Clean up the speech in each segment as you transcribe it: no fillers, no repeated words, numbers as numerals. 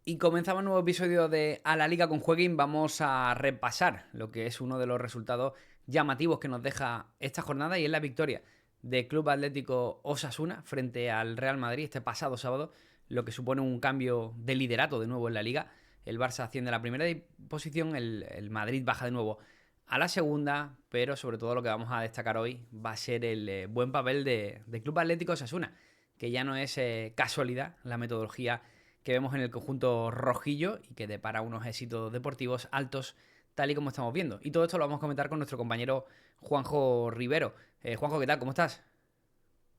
Y comenzamos un nuevo episodio de A la Liga con Jueguin. Vamos a repasar lo que es uno de los resultados llamativos que nos deja esta jornada y es la victoria del Club Atlético Osasuna frente al Real Madrid este pasado sábado, lo que supone un cambio de liderato de nuevo en la Liga. El Barça asciende a la primera posición, el Madrid baja de nuevo a la segunda, pero sobre todo lo que vamos a destacar hoy va a ser el buen papel de Club Atlético Osasuna, que ya no es casualidad la metodología que vemos en el conjunto rojillo y que depara unos éxitos deportivos altos tal y como estamos viendo. Y todo esto lo vamos a comentar con nuestro compañero Juanjo Rivero. Juanjo, ¿qué tal? ¿Cómo estás?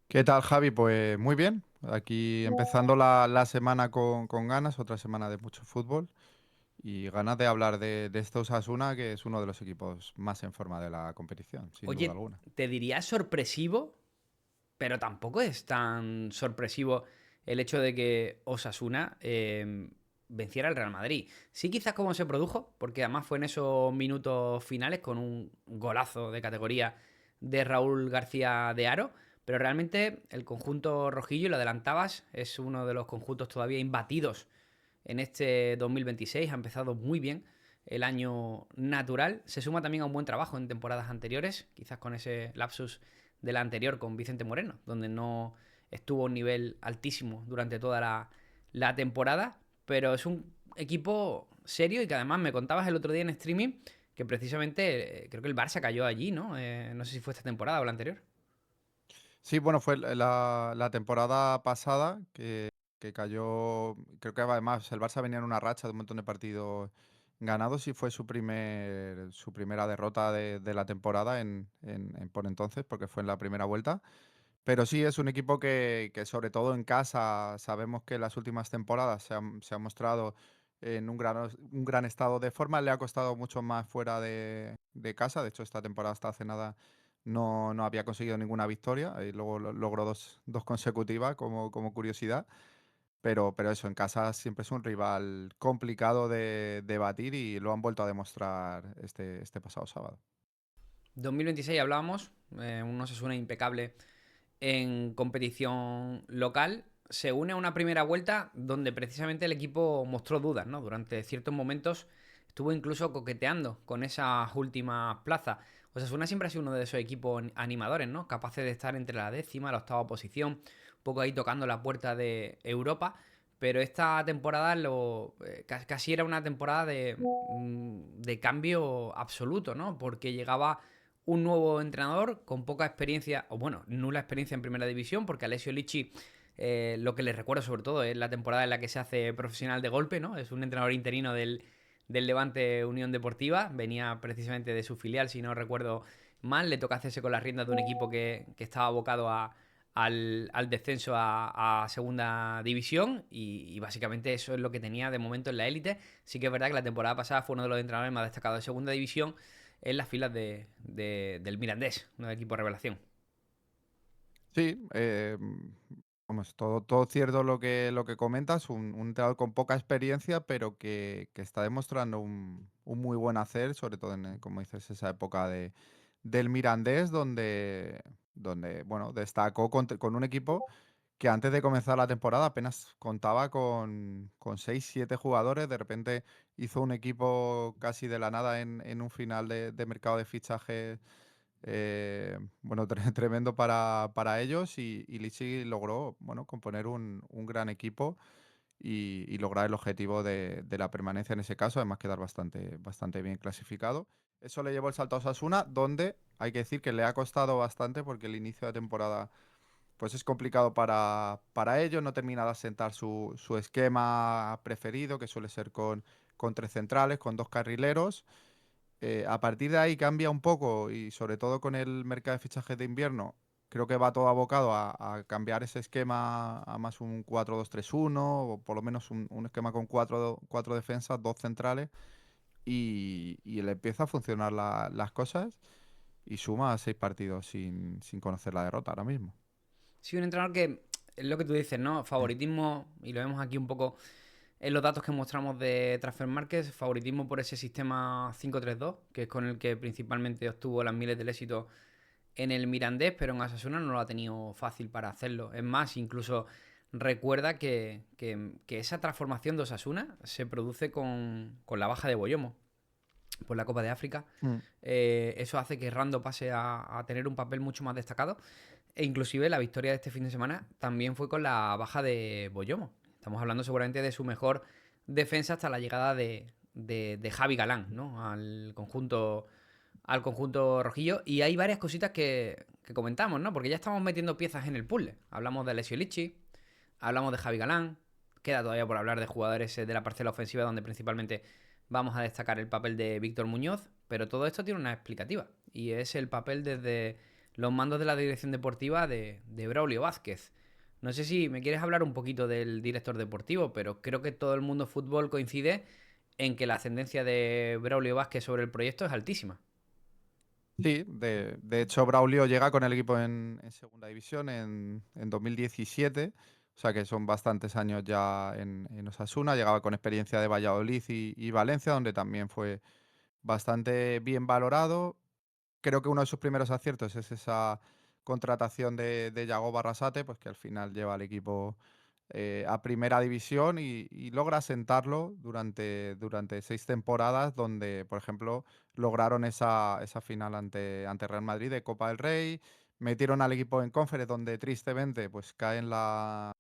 ¿Qué tal, Javi? Pues muy bien. Aquí empezando la semana con ganas, otra semana de mucho fútbol y ganas de hablar de este Osasuna, que es uno de los equipos más en forma de la competición, sin duda Oye, alguna. te diría sorpresivo, pero tampoco es tan sorpresivo el hecho de que Osasuna venciera al Real Madrid. Sí, quizás como se produjo, porque además fue en esos minutos finales con un golazo de categoría de Raúl García de Aro, pero realmente el conjunto rojillo, lo adelantabas, es uno de los conjuntos todavía imbatidos en este 2026. Ha empezado muy bien el año natural. Se suma también a un buen trabajo en temporadas anteriores, quizás con ese lapsus de la anterior con Vicente Moreno, donde no estuvo a un nivel altísimo durante toda la temporada, pero es un equipo serio y que además me contabas el otro día en streaming que precisamente creo que el Barça cayó allí, ¿no? No sé si fue esta temporada o la anterior. Sí, bueno, fue la temporada pasada que cayó, creo que además el Barça venía en una racha de un montón de partidos ganados y fue su primera derrota de la temporada por entonces, porque fue en la primera vuelta. Pero sí, es un equipo que sobre todo en casa sabemos que en las últimas temporadas se ha mostrado en un gran estado de forma. Le ha costado mucho más fuera de casa. De hecho, esta temporada hasta hace nada no había conseguido ninguna victoria. Y luego logró dos consecutivas como curiosidad. Pero eso, en casa siempre es un rival complicado de batir y lo han vuelto a demostrar este pasado sábado. 2026 hablábamos, un Osasuna impecable en competición local, se une a una primera vuelta donde precisamente el equipo mostró dudas, ¿no? Durante ciertos momentos estuvo incluso coqueteando con esas últimas plazas. Osasuna siempre ha sido uno de esos equipos animadores, ¿no? Capaces de estar entre la décima, la octava posición, un poco ahí tocando la puerta de Europa. Pero esta temporada casi era una temporada de cambio absoluto, ¿no? Porque llegaba un nuevo entrenador con poca experiencia, o bueno, nula experiencia en primera división, porque Alessio Lichi, lo que le recuerdo sobre todo es la temporada en la que se hace profesional de golpe, ¿no? Es un entrenador interino del Levante Unión Deportiva, venía precisamente de su filial, si no recuerdo mal, le toca hacerse con las riendas de un equipo que estaba abocado al descenso a segunda división y básicamente eso es lo que tenía de momento en la élite. Sí que es verdad que la temporada pasada fue uno de los entrenadores más destacados de segunda división en las filas del Mirandés, un equipo de revelación. Sí, vamos, todo cierto lo que comentas, un entrenador con poca experiencia, pero que está demostrando un muy buen hacer, sobre todo en, como dices, esa época del Mirandés, donde bueno, destacó con un equipo que antes de comenzar la temporada apenas contaba con 6, 7 jugadores, de repente hizo un equipo casi de la nada en un final de mercado de fichajes bueno, tremendo para ellos y Lichi logró, bueno, componer un gran equipo y lograr el objetivo de la permanencia en ese caso, además quedar bastante bien clasificado. Eso le llevó el salto a Osasuna, donde hay que decir que le ha costado bastante porque el inicio de temporada pues es complicado para ellos, no termina de asentar su esquema preferido, que suele ser con tres centrales, con dos carrileros. A partir de ahí cambia un poco y sobre todo con el mercado de fichajes de invierno, creo que va todo abocado a cambiar ese esquema a más un 4-2-3-1 o por lo menos un esquema con cuatro defensas, dos centrales y le empieza a funcionar las cosas y suma 6 partidos sin conocer la derrota ahora mismo. Sí, un entrenador que es lo que tú dices, ¿no? Favoritismo, y lo vemos aquí un poco en los datos que mostramos de Transfer Markets, favoritismo por ese sistema 5-3-2, que es con el que principalmente obtuvo las miles del éxito en el Mirandés, pero en Asasuna no lo ha tenido fácil para hacerlo. Es más, incluso recuerda que esa transformación de Osasuna se produce con la baja de Boyomo por la Copa de África. Mm. Eso hace que Rando pase a tener un papel mucho más destacado. E inclusive la victoria de este fin de semana también fue con la baja de Boyomo. Estamos hablando seguramente de su mejor defensa hasta la llegada de Javi Galán, ¿no? Al conjunto rojillo. Y hay varias cositas que comentamos, ¿no? Porque ya estamos metiendo piezas en el puzzle. Hablamos de Alessio Lichi, hablamos de Javi Galán. Queda todavía por hablar de jugadores de la parcela ofensiva, donde principalmente vamos a destacar el papel de Víctor Muñoz. Pero todo esto tiene una explicativa. Y es el papel desde los mandos de la dirección deportiva de Braulio Vázquez. No sé si me quieres hablar un poquito del director deportivo, pero creo que todo el mundo fútbol coincide en que la ascendencia de Braulio Vázquez sobre el proyecto es altísima. Sí, de hecho Braulio llega con el equipo en segunda división en 2017, o sea que son bastantes años ya en Osasuna, llegaba con experiencia de Valladolid y Valencia, donde también fue bastante bien valorado. Creo que uno de sus primeros aciertos es esa contratación de Yago Barrasate, pues que al final lleva al equipo a primera división y logra sentarlo durante 6 temporadas, donde, por ejemplo, lograron esa final ante Real Madrid de Copa del Rey, metieron al equipo en Conference, donde tristemente pues cae en la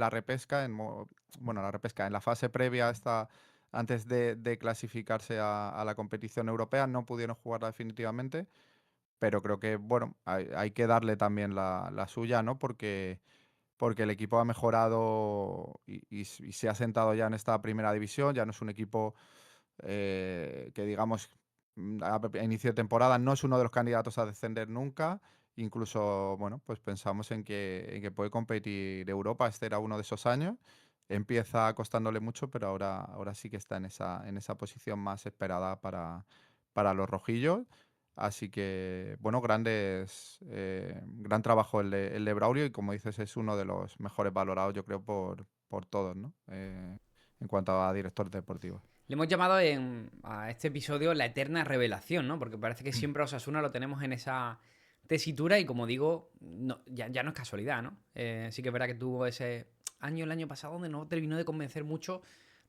repesca, bueno, la repesca, en la fase previa a antes de clasificarse a la competición europea, no pudieron jugarla definitivamente, pero creo que, bueno, hay que darle también la suya, ¿no? Porque el equipo ha mejorado y se ha sentado ya en esta primera división, ya no es un equipo que digamos a inicio de temporada no es uno de los candidatos a descender nunca, incluso, bueno, pues pensamos en que puede competir Europa, este era uno de esos años, empieza costándole mucho, pero ahora sí que está en esa posición más esperada para los rojillos. Así que, bueno, gran trabajo el de Braulio y como dices es uno de los mejores valorados, yo creo, por todos, ¿no? En cuanto a director deportivo. Le hemos llamado a este episodio la eterna revelación, ¿no? Porque parece que siempre a Osasuna lo tenemos en esa tesitura y como digo, ya no es casualidad, ¿no? Sí que es verdad que tuvo ese año, el año pasado, donde no terminó de convencer mucho.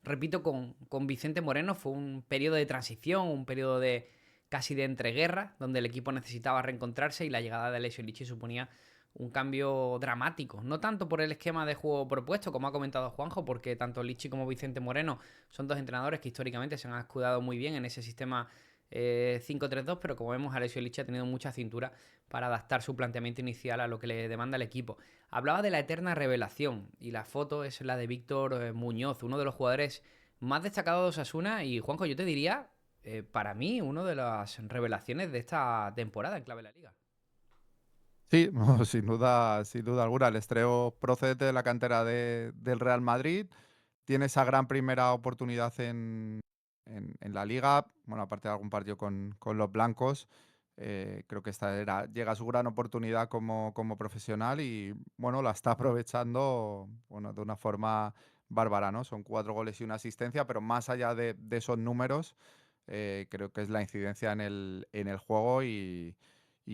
Repito, con Vicente Moreno fue un periodo de transición, un periodo de casi de entreguerra, donde el equipo necesitaba reencontrarse y la llegada de Alessio Lichi suponía un cambio dramático. No tanto por el esquema de juego propuesto, como ha comentado Juanjo, porque tanto Lichi como Vicente Moreno son dos entrenadores que históricamente se han escudado muy bien en ese sistema 5-3-2, pero como vemos, Alessio Lichi ha tenido mucha cintura para adaptar su planteamiento inicial a lo que le demanda el equipo. Hablaba de la eterna revelación y la foto es la de Víctor Muñoz, uno de los jugadores más destacados de Osasuna y Juanjo, yo te diría, para mí, una de las revelaciones de esta temporada en clave de la liga. Sí, no, sin duda alguna. El Estreo procedente de la cantera del Real Madrid. Tiene esa gran primera oportunidad en la liga. Bueno, aparte de algún partido con los blancos. Creo que llega su gran oportunidad como profesional y bueno, la está aprovechando bueno, de una forma bárbara, ¿no? Son 4 goles y una asistencia, pero más allá de esos números, creo que es la incidencia en el juego y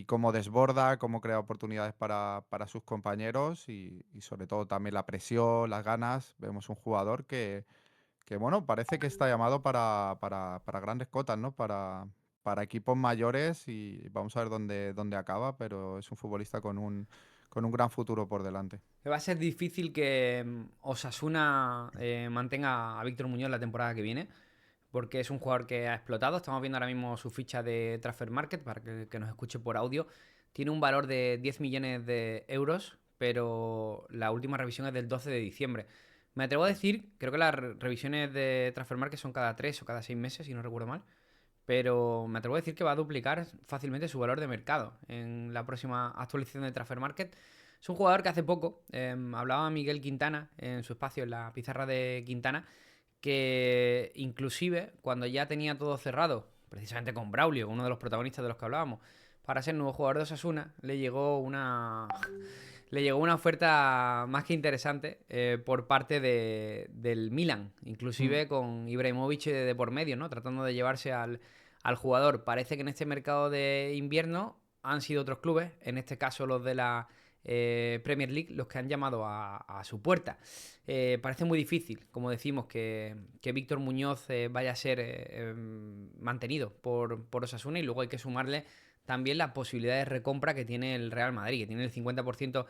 cómo desborda, cómo crea oportunidades para sus compañeros y sobre todo también la presión, las ganas. Vemos un jugador que bueno, parece que está llamado para grandes cotas, ¿no? Para equipos mayores y vamos a ver dónde acaba, pero es un futbolista con un gran futuro por delante. Va a ser difícil que Osasuna mantenga a Víctor Muñoz la temporada que viene, porque es un jugador que ha explotado. Estamos viendo ahora mismo su ficha de Transfer Market para que nos escuche por audio. Tiene un valor de 10 millones de euros, pero la última revisión es del 12 de diciembre. Me atrevo a decir, creo que las revisiones de Transfer Market son cada 3 o cada 6 meses, si no recuerdo mal. Pero me atrevo a decir que va a duplicar fácilmente su valor de mercado en la próxima actualización de Transfer Market. Es un jugador que hace poco hablaba Miguel Quintana en su espacio, en la pizarra de Quintana, que inclusive cuando ya tenía todo cerrado, precisamente con Braulio, uno de los protagonistas de los que hablábamos, para ser nuevo jugador de Osasuna, le llegó una oferta más que interesante por parte del Milan, Mm. inclusive con Ibrahimovic de por medio, ¿no? Tratando de llevarse al jugador. Parece que en este mercado de invierno han sido otros clubes, en este caso los de la Premier League los que han llamado a su puerta. Parece muy difícil, como decimos, que Víctor Muñoz vaya a ser mantenido por Osasuna, y luego hay que sumarle también la posibilidad de recompra que tiene el Real Madrid, que tiene el 50%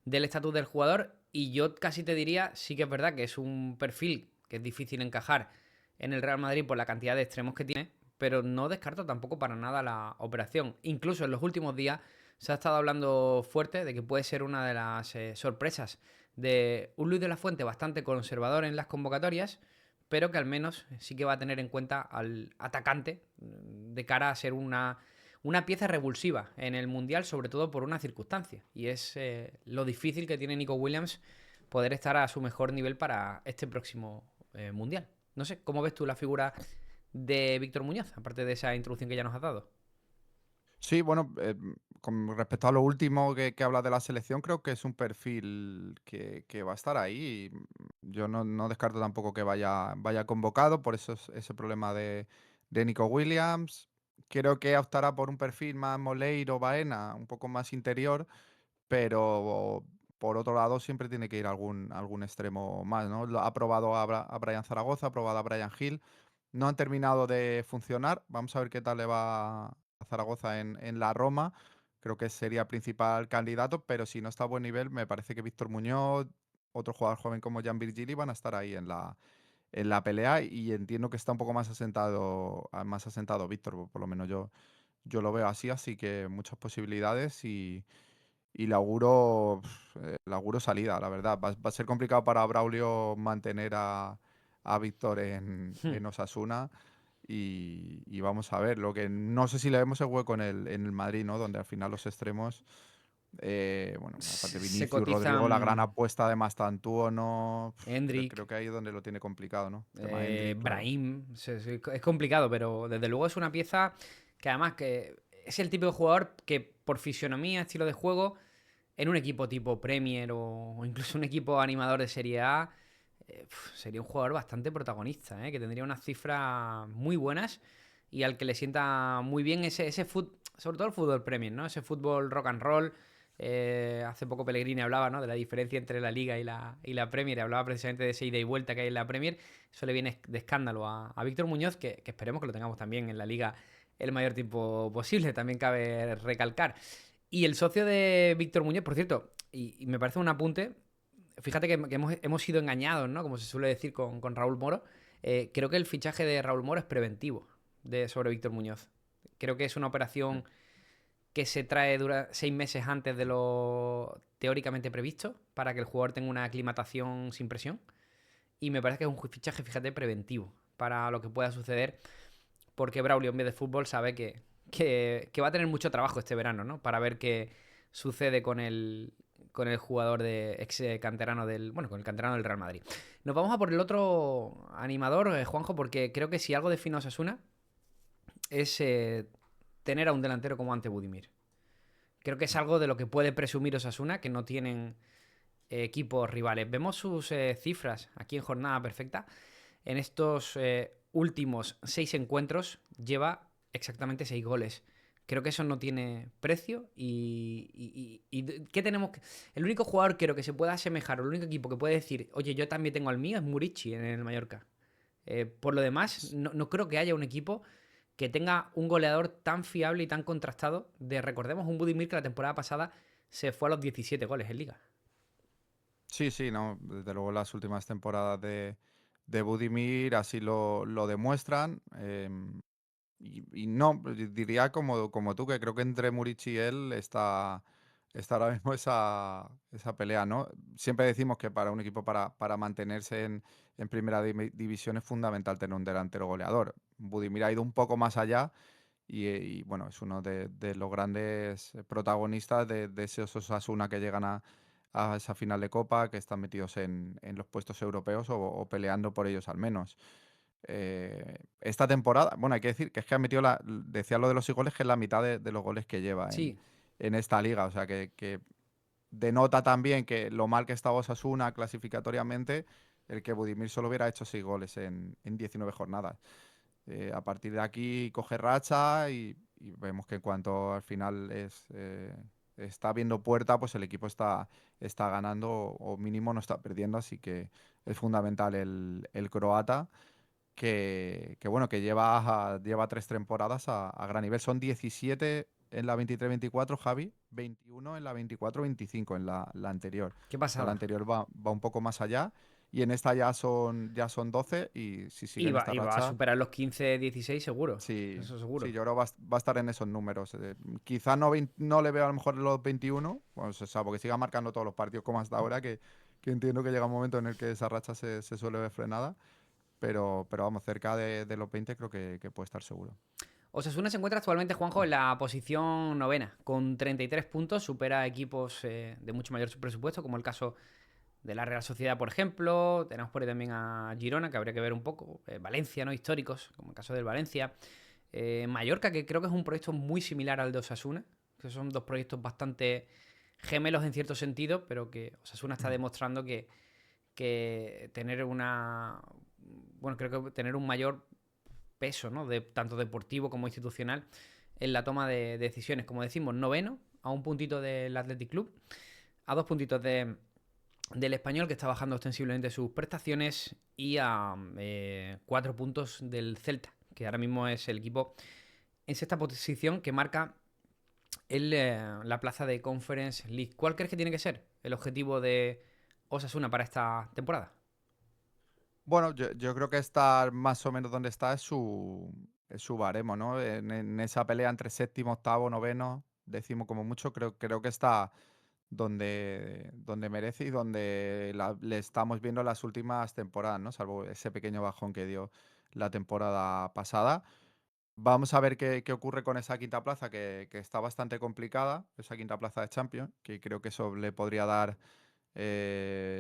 del estatus del jugador, y yo casi te diría, sí que es verdad que es un perfil que es difícil encajar en el Real Madrid por la cantidad de extremos que tiene, pero no descarto tampoco para nada la operación. Incluso en los últimos días se ha estado hablando fuerte de que puede ser una de las sorpresas de un Luis de la Fuente bastante conservador en las convocatorias, pero que al menos sí que va a tener en cuenta al atacante de cara a ser una pieza revulsiva en el Mundial, sobre todo por una circunstancia, y es lo difícil que tiene Nico Williams poder estar a su mejor nivel para este próximo Mundial. No sé, ¿cómo ves tú la figura de Víctor Muñoz, aparte de esa introducción que ya nos has dado? Sí, bueno, con respecto a lo último que hablas de la selección, creo que es un perfil que va a estar ahí. Yo no descarto tampoco que vaya convocado, por eso ese problema de Nico Williams. Creo que optará por un perfil más Moleiro, Baena, un poco más interior, pero por otro lado siempre tiene que ir algún extremo más, ¿no? Ha probado a Brian Zaragoza, ha probado a Brian Hill, no han terminado de funcionar. Vamos a ver qué tal le va a Zaragoza en la Roma. Creo que sería principal candidato, pero si no está a buen nivel, me parece que Víctor Muñoz, otro jugador joven como Jan Virgili, van a estar ahí en la pelea, y entiendo que está un poco más asentado Víctor, por lo menos yo lo veo así que muchas posibilidades, y le auguro salida, la verdad. Va a ser complicado para Braulio mantener a Víctor en Osasuna, y vamos a ver. Lo que no sé si le vemos el hueco en el Madrid, ¿no? Donde al final los extremos, bueno, aparte Se Vinicius, Rodrigo, la gran cotizan apuesta de Mastantuono, creo Hendrik, que ahí es donde lo tiene complicado, ¿no? El tema Hendrik, claro. Brahim, es complicado, pero desde luego es una pieza que además que es el tipo de jugador que por fisionomía, estilo de juego, en un equipo tipo Premier o incluso un equipo animador de Serie A, sería un jugador bastante protagonista, que tendría unas cifras muy buenas y al que le sienta muy bien ese fútbol, sobre todo el fútbol Premier, ¿no? Ese fútbol rock and roll. Hace poco Pellegrini hablaba, ¿no?, de la diferencia entre la Liga y la Premier, y hablaba precisamente de ese ida y vuelta que hay en la Premier. Eso le viene de escándalo a Víctor Muñoz, que esperemos que lo tengamos también en la Liga el mayor tiempo posible, también cabe recalcar. Y el socio de Víctor Muñoz, por cierto, y me parece un apunte, fíjate que hemos sido engañados, ¿no?, como se suele decir con Raúl Moro. Creo que el fichaje de Raúl Moro es preventivo sobre Víctor Muñoz. Creo que es una operación que se trae 6 meses antes de lo teóricamente previsto para que el jugador tenga una aclimatación sin presión. Y me parece que es un fichaje, fíjate, preventivo para lo que pueda suceder, porque Braulio en vez de fútbol sabe que va a tener mucho trabajo este verano, ¿no? Para ver qué sucede con el jugador de ex canterano con el canterano del Real Madrid. Nos vamos a por el otro animador, Juanjo, porque creo que si algo define a Osasuna es tener a un delantero como Ante Budimir. Creo que es algo de lo que puede presumir Osasuna, que no tienen equipos rivales. Vemos sus cifras aquí en jornada perfecta. En estos últimos 6 encuentros lleva exactamente 6 goles. Creo que eso no tiene precio. Y ¿qué tenemos? El único jugador creo que se pueda asemejar, o el único equipo que puede decir, oye, yo también tengo al mío, es Murici en el Mallorca. Por lo demás, no creo que haya un equipo que tenga un goleador tan fiable y tan contrastado. Recordemos, un Budimir que la temporada pasada se fue a los 17 goles en Liga. Sí, sí, no, desde luego las últimas temporadas de Budimir así lo demuestran. Y no, diría como tú, que creo que entre Muric y él está ahora mismo esa pelea, ¿no? Siempre decimos que para un equipo, para mantenerse en primera división, es fundamental tener un delantero goleador. Budimir ha ido un poco más allá, y, bueno, es uno de los grandes protagonistas de esos Osasuna que llegan a esa final de Copa, que están metidos en los puestos europeos, o peleando por ellos al menos. Esta temporada, bueno, hay que decir que es que ha metido decía lo de los 6 goles, que es la mitad de los goles que lleva en, Sí, en esta liga. O sea, que denota también que lo mal que estaba Osasuna clasificatoriamente, el que Budimir solo hubiera hecho 6 goles en 19 jornadas. A partir de aquí coge racha, y vemos que en cuanto al final es está viendo puerta, pues el equipo está ganando o mínimo no está perdiendo, así que es fundamental el croata bueno, que lleva 3 temporadas a gran nivel. Son 17 en la 23-24, Javi, 21 en la 24-25 en la anterior. Qué O sea, la pasada. anterior va un poco más allá y en esta ya son 12 y si sigue Y en va, esta y va a racha, superar los 15-16 seguro. sí, Eso sí, seguro. yo creo que va a estar en esos números. Quizá no le veo a lo mejor los 21, pues, o sea, porque siga marcando todos los partidos como hasta ahora, que entiendo que llega un momento en el que esa racha se suele ver frenada. Pero vamos, cerca de los 20 creo que puede estar seguro. Osasuna se encuentra actualmente, Juanjo, en la posición novena, con 33 puntos, supera a equipos de mucho mayor presupuesto, como el caso de la Real Sociedad, por ejemplo. Tenemos por ahí también a Girona, que habría que ver un poco. Valencia, ¿no? Históricos, como el caso del Valencia. Mallorca, que creo que es un proyecto muy similar al de Osasuna, que son dos proyectos bastante gemelos en cierto sentido, pero que Osasuna está demostrando que tener una... Bueno, creo que tener un mayor peso, ¿no? Tanto deportivo como institucional en la toma de decisiones. Como decimos, noveno, a un puntito del Athletic Club, a 2 puntitos del Español, que está bajando ostensiblemente sus prestaciones, y a 4 puntos del Celta, que ahora mismo es el equipo en sexta posición que marca la plaza de Conference League. ¿Cuál crees que tiene que ser el objetivo de Osasuna para esta temporada? Bueno, yo creo que estar más o menos donde está es su baremo, ¿no? En esa pelea entre séptimo, octavo, noveno, décimo como mucho, creo que está donde merece y donde le estamos viendo las últimas temporadas, ¿no? Salvo ese pequeño bajón que dio la temporada pasada. Vamos a ver qué ocurre con esa quinta plaza, que está bastante complicada, esa quinta plaza de Champions, que creo que eso le podría dar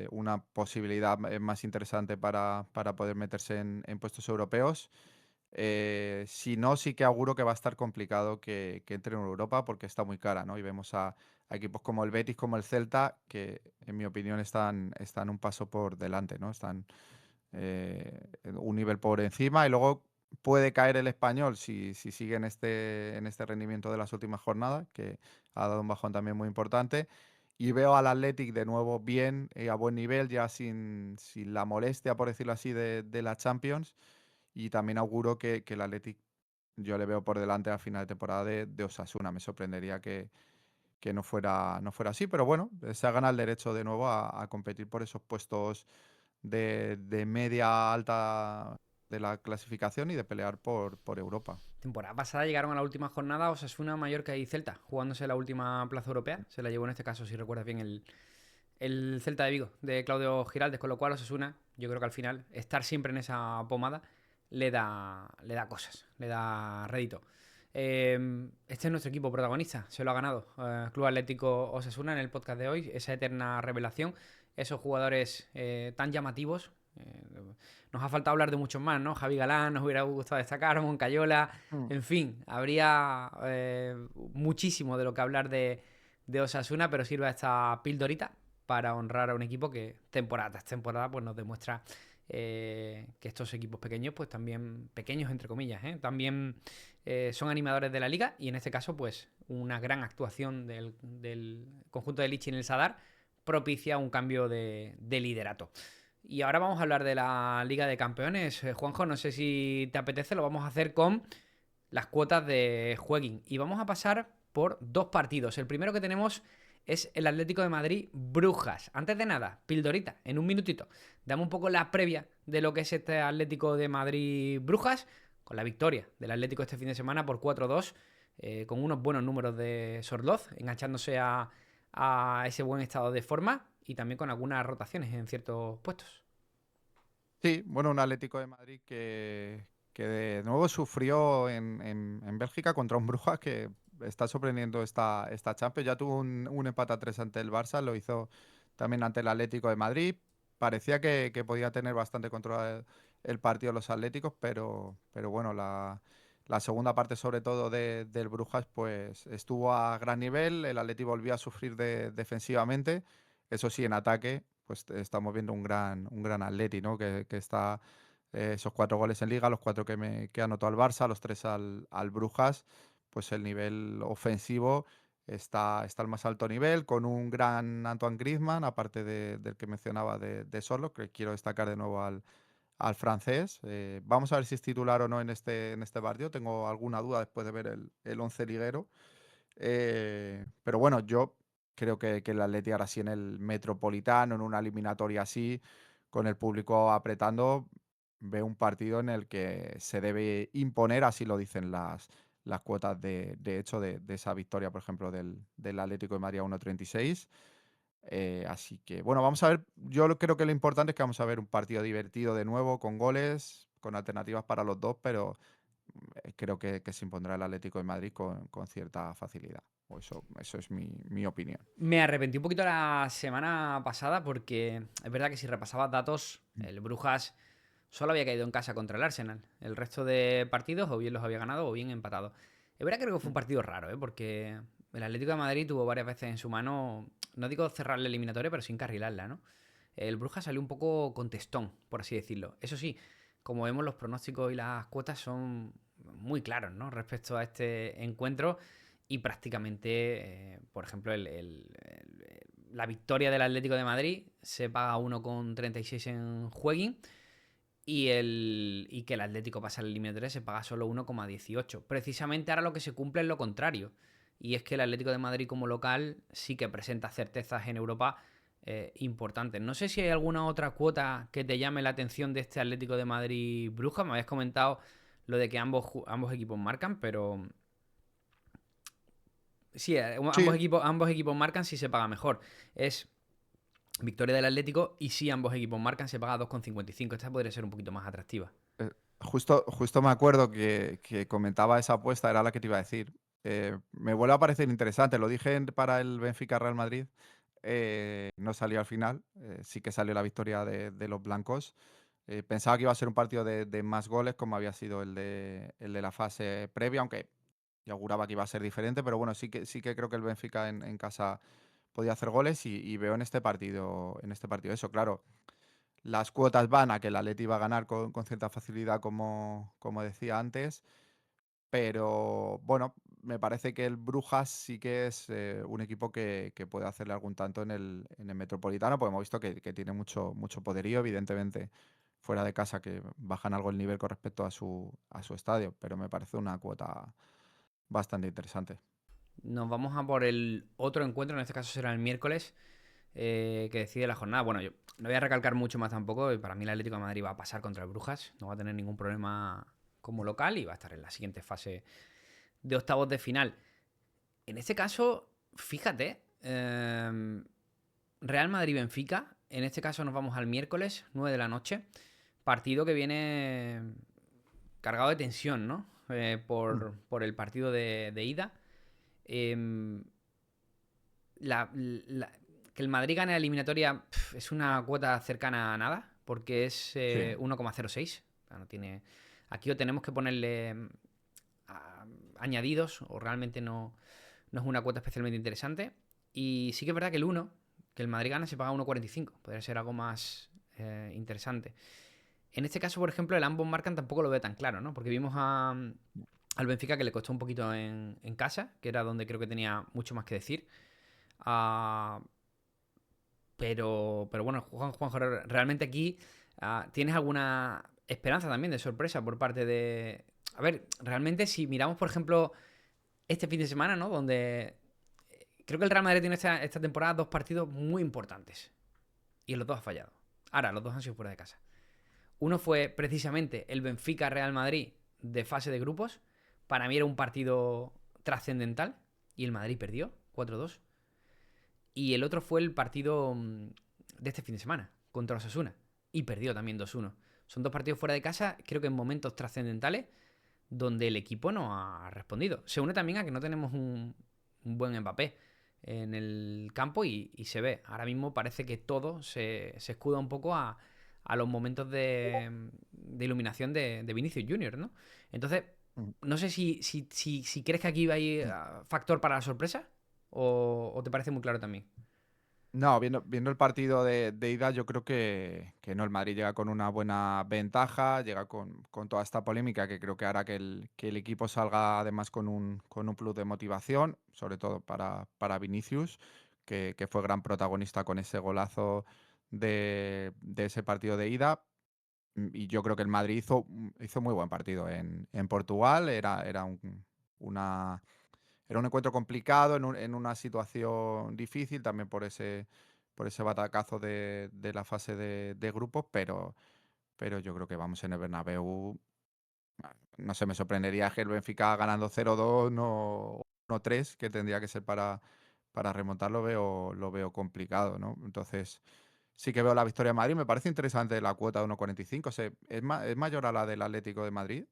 una posibilidad más interesante para poder meterse en puestos europeos. Si no, sí que auguro que va a estar complicado que entre en Europa porque está muy cara, ¿no? Y vemos a equipos como el Betis, como el Celta, que en mi opinión están un paso por delante, ¿no? Están un nivel por encima y luego puede caer el Español si sigue en este rendimiento de las últimas jornadas, que ha dado un bajón también muy importante. Y veo al Athletic de nuevo bien, a buen nivel, ya sin la molestia, por decirlo así, de la Champions. Y también auguro que el Athletic yo le veo por delante a final de temporada de Osasuna. Me sorprendería que no fuera así, pero bueno, se ha ganado el derecho de nuevo a competir por esos puestos de media alta de la clasificación y de pelear por Europa. Temporada pasada llegaron a la última jornada Osasuna, Mallorca y Celta, jugándose la última plaza europea. Se la llevó en este caso, si recuerdas bien, el Celta de Vigo, de Claudio Giraldes, con lo cual Osasuna, yo creo que al final, estar siempre en esa pomada le da cosas, le da rédito. Este es nuestro equipo protagonista, se lo ha ganado Club Atlético Osasuna en el podcast de hoy, esa eterna revelación, esos jugadores tan llamativos. Nos ha faltado hablar de muchos más, ¿no? Javi Galán, nos hubiera gustado destacar, Moncayola, Mm. en fin, habría muchísimo de lo que hablar de Osasuna, pero sirva esta pildorita para honrar a un equipo que temporada tras temporada pues nos demuestra que estos equipos pequeños, pues también, pequeños entre comillas, también son animadores de la liga, y en este caso pues una gran actuación del conjunto de Lichi en el Sadar propicia un cambio de liderato. Y ahora vamos a hablar de la Liga de Campeones. Juanjo, no sé si te apetece, lo vamos a hacer con las cuotas de Jueguin. Y vamos a pasar por dos partidos. El primero que tenemos es el Atlético de Madrid Brujas. Antes de nada, pildorita, en un minutito. Dame un poco la previa de lo que es este Atlético de Madrid Brujas, con la victoria del Atlético este fin de semana por 4-2, con unos buenos números de Sorloz, enganchándose a ese buen estado de forma y también con algunas rotaciones en ciertos puestos. Sí, bueno, un Atlético de Madrid que de nuevo sufrió en Bélgica contra un Brujas que está sorprendiendo esta Champions. Ya tuvo un empate a 3 ante el Barça, lo hizo también ante el Atlético de Madrid. Parecía que podía tener bastante control el partido los Atléticos, pero bueno, la segunda parte sobre todo del Brujas pues estuvo a gran nivel. El Atlético volvió a sufrir defensivamente. Eso sí, en ataque pues estamos viendo un gran Atleti, ¿no? Que está esos 4 goles en Liga, los 4 que anotó al Barça, los 3 al Brujas, pues el nivel ofensivo está al más alto nivel, con un gran Antoine Griezmann, aparte del que mencionaba de Sorloth, que quiero destacar de nuevo al francés. Vamos a ver si es titular o no en este partido. Tengo alguna duda después de ver el once liguero. Pero bueno, yo creo que el Atleti ahora sí en el Metropolitano, en una eliminatoria así, con el público apretando, ve un partido en el que se debe imponer, así lo dicen las cuotas de hecho de esa victoria, por ejemplo, del Atlético de Madrid a 1,36. Así que, bueno, vamos a ver. Creo que lo importante es que vamos a ver un partido divertido de nuevo, con goles, con alternativas para los dos, pero creo que se impondrá el Atlético de Madrid con cierta facilidad. O eso es mi opinión. Me arrepentí un poquito la semana pasada porque es verdad que si repasabas datos, Mm. el Brujas solo había caído en casa contra el Arsenal. El resto de partidos o bien los había ganado o bien empatado. Es verdad que creo que fue un Mm. partido raro, ¿eh? Porque el Atlético de Madrid tuvo varias veces en su mano, no digo cerrar la eliminatoria, pero sin encarrilarla, ¿no? El Brujas salió un poco contestón, por así decirlo. Eso sí, como vemos, los pronósticos y las cuotas son muy claros, ¿no? Respecto a este encuentro y prácticamente, por ejemplo, la victoria del Atlético de Madrid se paga 1,36 en Jueguin y que el Atlético pasa al eliminatoria se paga solo 1,18. Precisamente ahora lo que se cumple es lo contrario. Y es que el Atlético de Madrid como local sí que presenta certezas en Europa importantes. No sé si hay alguna otra cuota que te llame la atención de este Atlético de Madrid Bruja. Me habías comentado lo de que ambos equipos marcan, pero sí, Sí, ambos equipos marcan si se paga mejor. Es victoria del Atlético y si ambos equipos marcan se paga 2,55. Esta podría ser un poquito más atractiva. eh, justo me acuerdo que comentaba esa apuesta, era la que te iba a decir. Me vuelve a parecer interesante. Lo dije para el Benfica Real Madrid. No salió al final. Sí que salió la victoria de los blancos. Pensaba que iba a ser un partido de más goles, como había sido el de la fase previa, aunque yo auguraba que iba a ser diferente, pero bueno, sí que creo que el Benfica en casa podía hacer goles y veo en este partido eso, claro. Las cuotas van a que el Atleti va a ganar con cierta facilidad, como decía antes, pero bueno, me parece que el Brujas sí que es un equipo que puede hacerle algún tanto en el Metropolitano, porque hemos visto que tiene mucho poderío, evidentemente fuera de casa, que bajan algo el nivel con respecto a su estadio, pero me parece una cuota bastante interesante. Nos vamos a por el otro encuentro, en este caso será el miércoles, que decide la jornada. Bueno, yo no voy a recalcar mucho más tampoco. Para mí el Atlético de Madrid va a pasar contra el Brujas, no va a tener ningún problema como local y va a estar en la siguiente fase de octavos de final. En este caso, fíjate, Real Madrid-Benfica, en este caso nos vamos al miércoles, 9 de la noche, partido que viene cargado de tensión, ¿no? Mm. Por el partido de ida. Em, que el Madrid gane la eliminatoria es una cuota cercana a nada, porque es Sí. 1,06. O sea, no tiene... Aquí o tenemos que ponerle añadidos, o realmente no es una cuota especialmente interesante. Y sí que es verdad que que el Madrid gana, se paga 1,45. Podría ser algo más interesante. En este caso, por ejemplo, el ambos marcan tampoco lo veo tan claro, ¿no? Porque vimos al Benfica que le costó un poquito en casa, que era donde creo que tenía mucho más que decir. Ah, pero bueno, Juanjo, realmente aquí tienes alguna esperanza también de sorpresa por parte de... A ver, realmente si miramos, por ejemplo, este fin de semana, ¿no? Donde creo que el Real Madrid tiene esta temporada dos partidos muy importantes. Y los dos ha fallado. Ahora, los dos han sido fuera de casa. Uno fue precisamente el Benfica-Real Madrid de fase de grupos. Para mí era un partido trascendental. Y el Madrid perdió 4-2. Y el otro fue el partido de este fin de semana, contra Osasuna. Y perdió también 2-1. Son dos partidos fuera de casa, creo que en momentos trascendentales, donde el equipo no ha respondido. Se une también a que no tenemos un buen Mbappé en el campo y se ve. Ahora mismo parece que todo se escuda un poco a los momentos de iluminación de Vinicius Junior, ¿no? Entonces, Mm. no sé si crees que aquí va a ir factor para la sorpresa o te parece muy claro también. No, viendo el partido de ida, yo creo que no, el Madrid llega con una buena ventaja, llega con toda esta polémica que creo que hará que el equipo salga además con un plus de motivación, sobre todo para Vinicius, que fue gran protagonista con ese golazo de ese partido de ida. Y yo creo que el Madrid hizo muy buen partido en Portugal, una, era un encuentro complicado en una situación difícil, también por ese batacazo de la fase de grupos, pero yo creo que vamos en el Bernabéu. No sé, me sorprendería que el Benfica ganando 0-2, no 1-3, que tendría que ser para remontar, lo veo complicado, ¿no? Entonces, sí que veo la victoria de Madrid. Me parece interesante la cuota de 1,45. O sea, es mayor a la del Atlético de Madrid.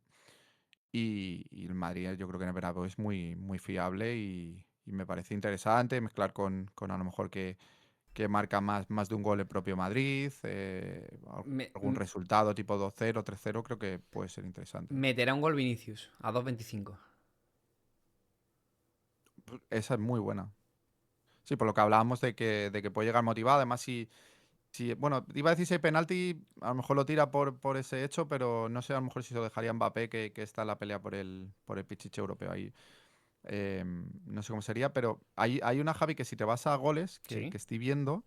Y el Madrid, yo creo que en el Bernabéu es muy, muy fiable y me parece interesante mezclar con a lo mejor que marca más de un gol el propio Madrid, Me- algún m- resultado tipo 2-0, 3-0, creo que puede ser interesante. Meterá un gol Vinicius a 2,25. Esa es muy buena. Sí, por lo que hablábamos de que puede llegar motivado. Además, si, bueno, iba a decir si hay penalti, a lo mejor lo tira por ese hecho, pero no sé a lo mejor si se lo dejaría a Mbappé, que está en la pelea por el Pichichi europeo ahí. No sé cómo sería, pero hay una, Javi, que si te vas a goles, que, Sí. que estoy viendo,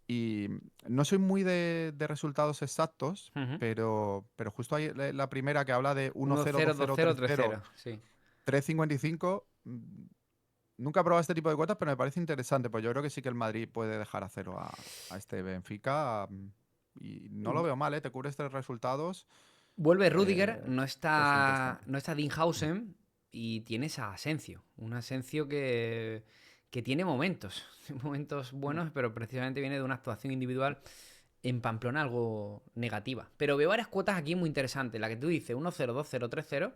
y no soy muy de resultados exactos, Ujú. pero justo hay la primera que habla de 1-0, 1-0, 2-0, 2-0, 3-0, 3-0. Sí. 3,55. Nunca he probado este tipo de cuotas, pero me parece interesante, pues yo creo que sí que el Madrid puede dejar a cero a este Benfica. Y no lo veo mal, ¿eh? Te cubres 3 resultados. Vuelve Rudiger, eh, no puede ser está, interesante. no está Dinhausen y tienes a Asensio. Un Asensio que tiene momentos, momentos Mm. buenos, pero precisamente viene de una actuación individual en Pamplona algo negativa. Pero veo varias cuotas aquí muy interesantes. La que tú dices, 1-0, 2-0, 3-0,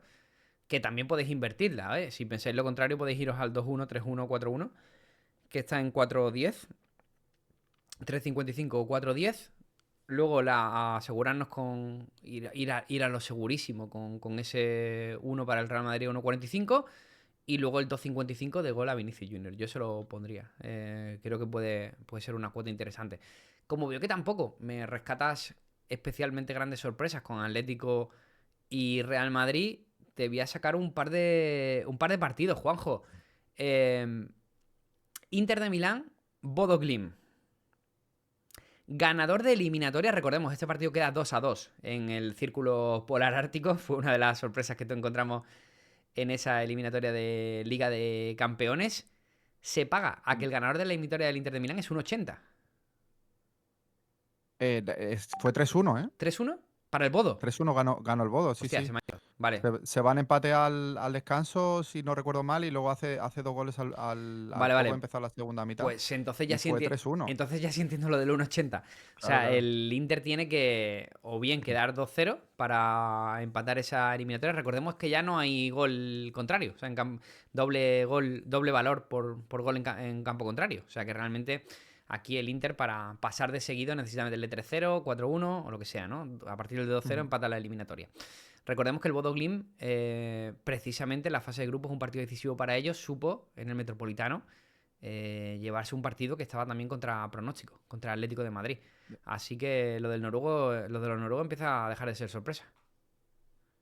que también podéis invertirla, ¿eh? Si pensáis lo contrario, podéis iros al 2-1, 3-1, 4-1, que está en 4-10, 3-55 o 4-10. Luego asegurarnos con ir a lo segurísimo con ese 1 para el Real Madrid 1,45 y luego el 2,55 de gol a Vinicius Junior. Yo se lo pondría. Creo que puede ser una cuota interesante. Como veo que tampoco me rescatas especialmente grandes sorpresas con Atlético y Real Madrid, te voy a sacar un par de partidos, Juanjo. Eh, Inter de Milán, Bodo Glimt. Ganador de eliminatoria, recordemos, este partido queda 2-2 en el círculo polar ártico. Fue una de las sorpresas que encontramos en esa eliminatoria de Liga de Campeones. Se paga a que el ganador de la eliminatoria del Inter de Milán es un 80. Fue 3-1, ¿eh? 3-1 para el Bodo. 3-1 ganó el Bodo, sí, Hostia, se sí. me ha ido. Vale, Se van empate al descanso, si no recuerdo mal, y luego hace 2 goles al vale, poco de vale. empezar la segunda mitad. Pues entonces Y fue 3-1. entonces ya sí entiendo lo del 1,80. O Claro, sea, claro. el Inter tiene que o bien quedar 2-0 para empatar esa eliminatoria. Recordemos que ya no hay gol contrario. O sea, doble gol, doble valor por gol en campo contrario. O sea que realmente aquí el Inter para pasar de seguido necesita meterle 3-0, 4-1 o lo que sea, ¿no? A partir del 2-0 Ujú. empata la eliminatoria. Recordemos que el Bodo Glimt, precisamente en la fase de grupos, un partido decisivo para ellos, supo en el Metropolitano llevarse un partido que estaba también contra pronóstico, contra el Atlético de Madrid. Así que lo de los noruegos empieza a dejar de ser sorpresa.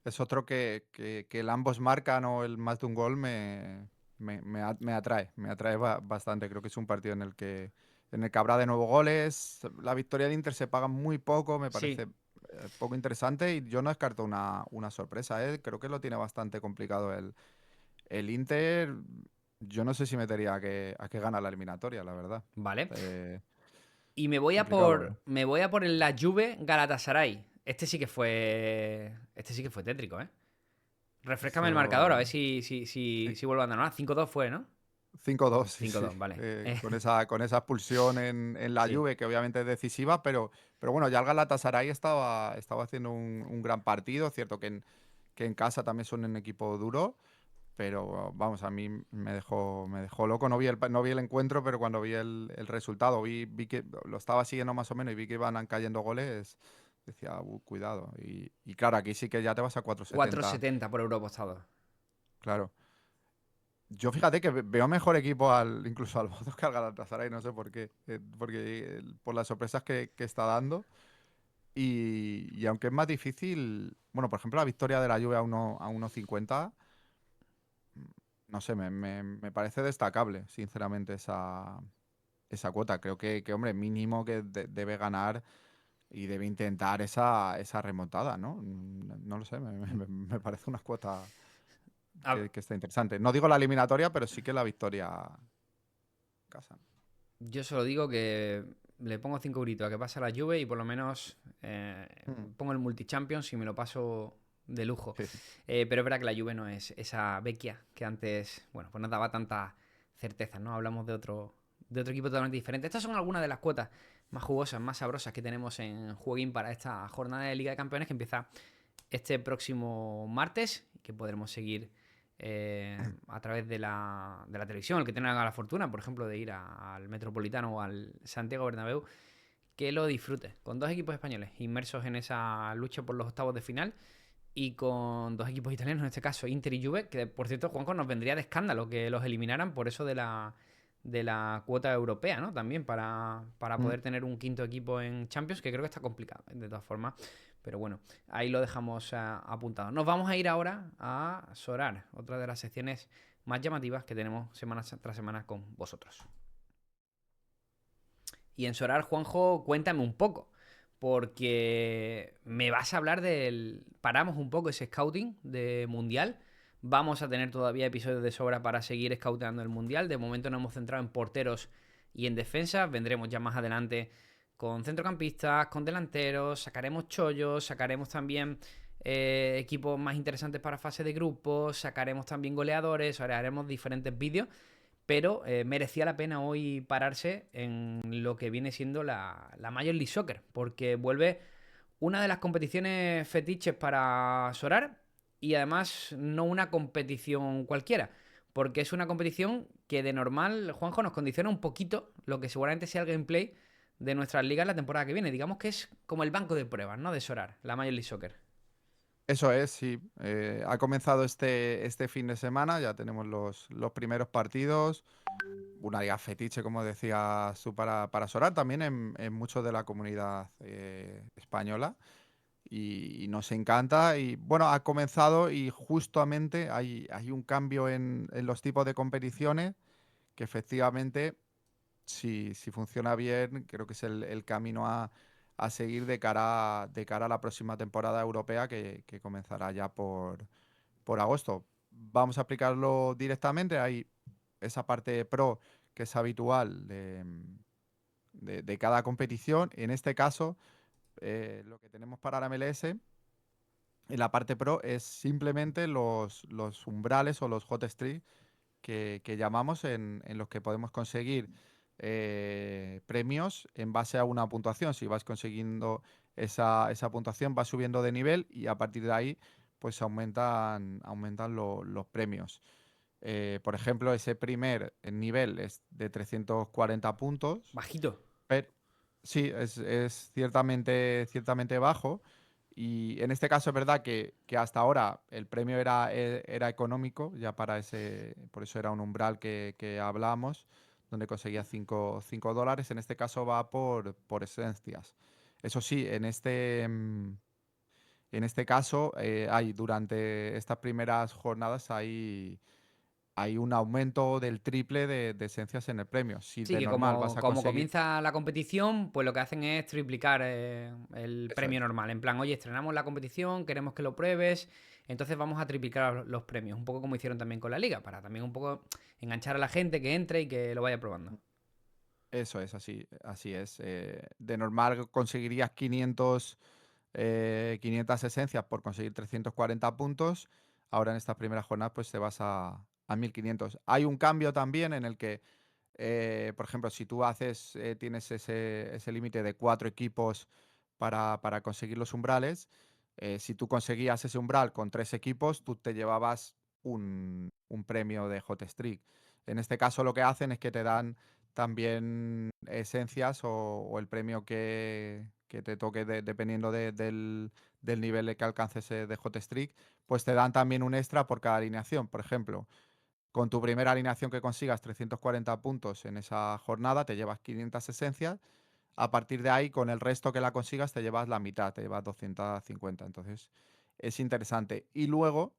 Es otro que el ambos marcan o el más de un gol me atrae. Me atrae bastante. Creo que es un partido en el que habrá de nuevo goles. La victoria del Inter se paga muy poco, me Sí, parece poco interesante. Y yo no descarto una sorpresa, ¿eh? Creo que lo tiene bastante complicado el Inter. Yo no sé si metería a que gana la eliminatoria, la verdad. vale. Eh, Y me voy a complicado lo por veo. me voy a por la Juve Galatasaray. Este sí que fue tétrico, ¿eh? Refréscame el marcador, a Eso. ver si Sí, vuelvo a andar. ¿No? 5-2 fue, ¿no? 5-2, sí, sí. 5-2, vale. Con esa expulsión en la Sí. Juve, que obviamente es decisiva, pero bueno, ya el Galatasaray estaba haciendo un gran partido. Cierto que en casa también son un equipo duro, pero vamos, a mí me dejó loco. No vi el encuentro, pero cuando vi el resultado, vi que lo estaba siguiendo más o menos y vi que iban cayendo goles, decía, cuidado". Y claro, aquí sí que ya te vas a 4,70, 4,70 por euro apostado. claro. Yo fíjate que veo mejor equipo incluso al Bodo que al Galatasaray, no sé por qué, porque por las sorpresas que está dando. Y aunque es más difícil, bueno, por ejemplo, la victoria de la Juve a 1,50, no sé, me parece destacable, sinceramente, esa cuota. Creo que, hombre, mínimo que debe ganar y debe intentar esa remontada, ¿no? No lo sé, me parece una cuota A- que está interesante. No digo la eliminatoria, pero sí que la victoria en casa. yo solo digo que le pongo 5 euritos a que pasa la Juve y por lo menos Mm. pongo el Multi-Champions y me lo paso de lujo. Sí. Pero es verdad que la Juve no es esa vecchia que antes, bueno, pues no daba tanta certeza, ¿no? Hablamos de otro equipo totalmente diferente. Estas son algunas de las cuotas más jugosas, más sabrosas que tenemos en Jueguín para esta jornada de Liga de Campeones que empieza este próximo martes, que podremos seguir a través de la televisión. El que tenga la fortuna, por ejemplo, de ir al Metropolitano o al Santiago Bernabéu, que lo disfrute. Con dos equipos españoles inmersos en esa lucha por los octavos de final y con dos equipos italianos, en este caso Inter y Juve, que por cierto, Juanjo, nos vendría de escándalo que los eliminaran por eso de la cuota europea, ¿no? También para Mm. poder tener un quinto equipo en Champions, que creo que está complicado, de todas formas. Pero bueno, ahí lo dejamos apuntado. Nos vamos a ir ahora a Sorar, otra de las secciones más llamativas que tenemos semana tras semana con vosotros. Y en Sorar, Juanjo, cuéntame un poco. Porque me vas a hablar del. Paramos un poco ese scouting de Mundial. Vamos a tener todavía episodios de sobra para seguir scouteando el Mundial. De momento nos hemos centrado en porteros y en defensa. Vendremos ya más adelante con centrocampistas, con delanteros. Sacaremos chollos. Sacaremos también equipos más interesantes para fase de grupos. Sacaremos también goleadores. Haremos diferentes vídeos pero merecía la pena hoy pararse en lo que viene siendo la Major League Soccer, porque vuelve una de las competiciones fetiches para Sorar y además no una competición cualquiera, porque es una competición que de normal, Juanjo, nos condiciona un poquito lo que seguramente sea el gameplay de nuestras ligas la temporada que viene. Digamos que es como el banco de pruebas, ¿no? De Sorar, la Major League Soccer. Eso es, sí. Ha comenzado este fin de semana, ya tenemos los primeros partidos. Una liga fetiche, como decías tú, para Sorar, también en muchos de la comunidad española. Y nos encanta. Y bueno, ha comenzado y justamente hay un cambio en los tipos de competiciones que efectivamente, si funciona bien, creo que es el camino a seguir de cara a la próxima temporada europea que comenzará ya por agosto. Vamos a aplicarlo directamente. Hay esa parte pro que es habitual de cada competición. En este caso, lo que tenemos para la MLS en la parte pro es simplemente los umbrales o los hot streaks que llamamos en los que podemos conseguir premios en base a una puntuación. Si vas consiguiendo esa puntuación, vas subiendo de nivel y a partir de ahí pues aumentan los premios. Por ejemplo, ese primer nivel es de 340 puntos, Bajito. pero sí, es ciertamente bajo. Y en este caso es verdad que hasta ahora el premio era económico, ya por eso era un umbral que hablábamos, donde conseguía 5 dólares. En este caso va por esencias. Eso sí, en este caso, durante estas primeras jornadas hay un aumento del triple de esencias en el premio. Si Sí, de que normal como, vas a como conseguir. comienza la competición, pues lo que hacen es triplicar el Eso premio es. normal. En plan, oye, estrenamos la competición, queremos que lo pruebes, entonces vamos a triplicar los premios. Un poco como hicieron también con la liga, para también un poco enganchar a la gente que entre y que lo vaya probando. Eso es, así es. De normal conseguirías 500 esencias por conseguir 340 puntos. Ahora en estas primeras jornadas pues te vas a 1500. Hay un cambio también en el que, por ejemplo, si tú tienes ese límite de 4 equipos para conseguir los umbrales, si tú conseguías ese umbral con 3 equipos, tú te llevabas un premio de Hot Streak. En este caso lo que hacen es que te dan también esencias o el premio que te toque dependiendo del nivel que alcances de Hot Streak, pues te dan también un extra por cada alineación. Por ejemplo, con tu primera alineación que consigas 340 puntos en esa jornada, te llevas 500 esencias. A partir de ahí, con el resto que la consigas, te llevas la mitad, te llevas 250. Entonces, es interesante. Y luego,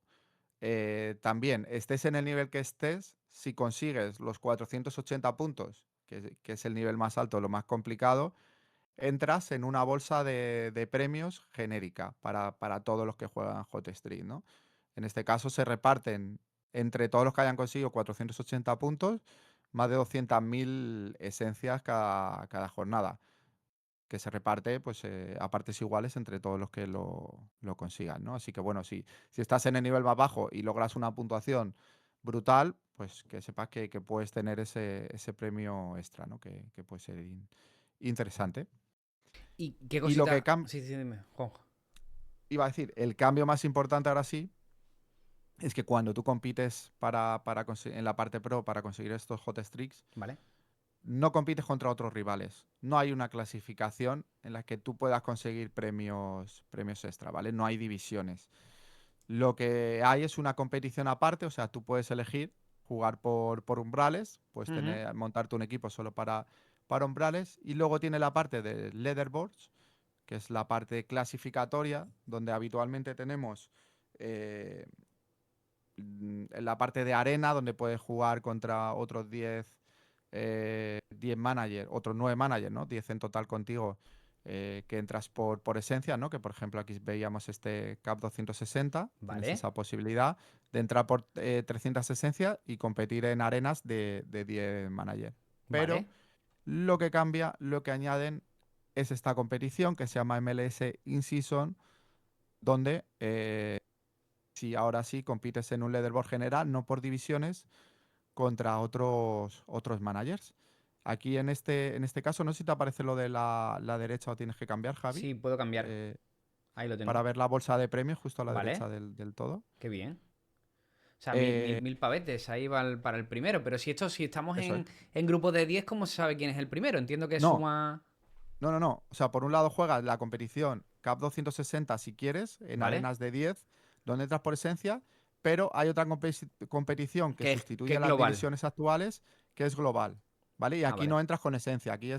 también, estés en el nivel que estés, si consigues los 480 puntos, que es el nivel más alto, lo más complicado, entras en una bolsa de premios genérica para todos los que juegan Hot Streak, ¿no? En este caso se reparten entre todos los que hayan conseguido 480 puntos, más de 200.000 esencias cada jornada, que se reparte pues, a partes iguales entre todos los que lo consigan, ¿no? Así que bueno, si estás en el nivel más bajo y logras una puntuación brutal, pues que sepas que puedes tener ese premio extra, ¿no? Que puede ser interesante. ¿Y qué Y lo que cosita? Sí, sí, dime, Juanjo. iba a decir, el cambio más importante ahora sí es que cuando tú compites en la parte pro para conseguir estos hot streaks, ¿Vale? no compites contra otros rivales. No hay una clasificación en la que tú puedas conseguir premios extra, ¿vale? No hay divisiones. Lo que hay es una competición aparte, o sea, tú puedes elegir jugar por umbrales, puedes Ujú. montarte un equipo solo para umbrales, y luego tiene la parte de leaderboards, que es la parte clasificatoria, donde habitualmente tenemos eh, en la parte de arena, donde puedes jugar contra otros 10 managers, otros 9 managers, ¿no? 10 en total contigo, que entras por esencia, ¿no? Que por ejemplo aquí veíamos este CAP 260, tienes Vale, esa posibilidad de entrar por 300 esencias y competir en arenas de 10 managers. Pero vale. lo que cambia, lo que añaden es esta competición que se llama MLS In-Season, donde si ahora sí compites en un leaderboard general, no por divisiones, contra otros managers. Aquí en este caso, no sé si te aparece lo de la derecha o tienes que cambiar, Javi, Sí, puedo cambiar. eh, Ahí lo para tengo. ver la bolsa de premios justo a la Vale, derecha del todo. qué bien. O sea, Eh, mil pavetes ahí va para el primero. Pero si estamos eso es. en grupo de 10, ¿cómo se sabe quién es el primero? Entiendo que No, suma. no, no, no. O sea, por un lado juegas la competición CAP 260 si quieres, en ¿Vale? arenas de 10, donde entras por esencia, pero hay otra competición que Que sustituye a es las global. divisiones actuales, que es global, ¿vale? Y Ah, aquí vale. no entras con esencia, aquí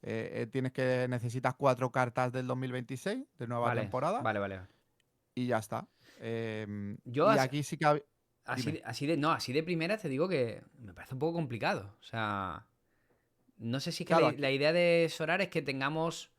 necesitas 4 cartas del 2026, de nueva Vale, temporada, vale, vale. y ya está. Yo Y aquí sí que... Dime. no, así de primera te digo que me parece un poco complicado. O sea, no sé si es que Claro, la aquí... idea de Sorar es que tengamos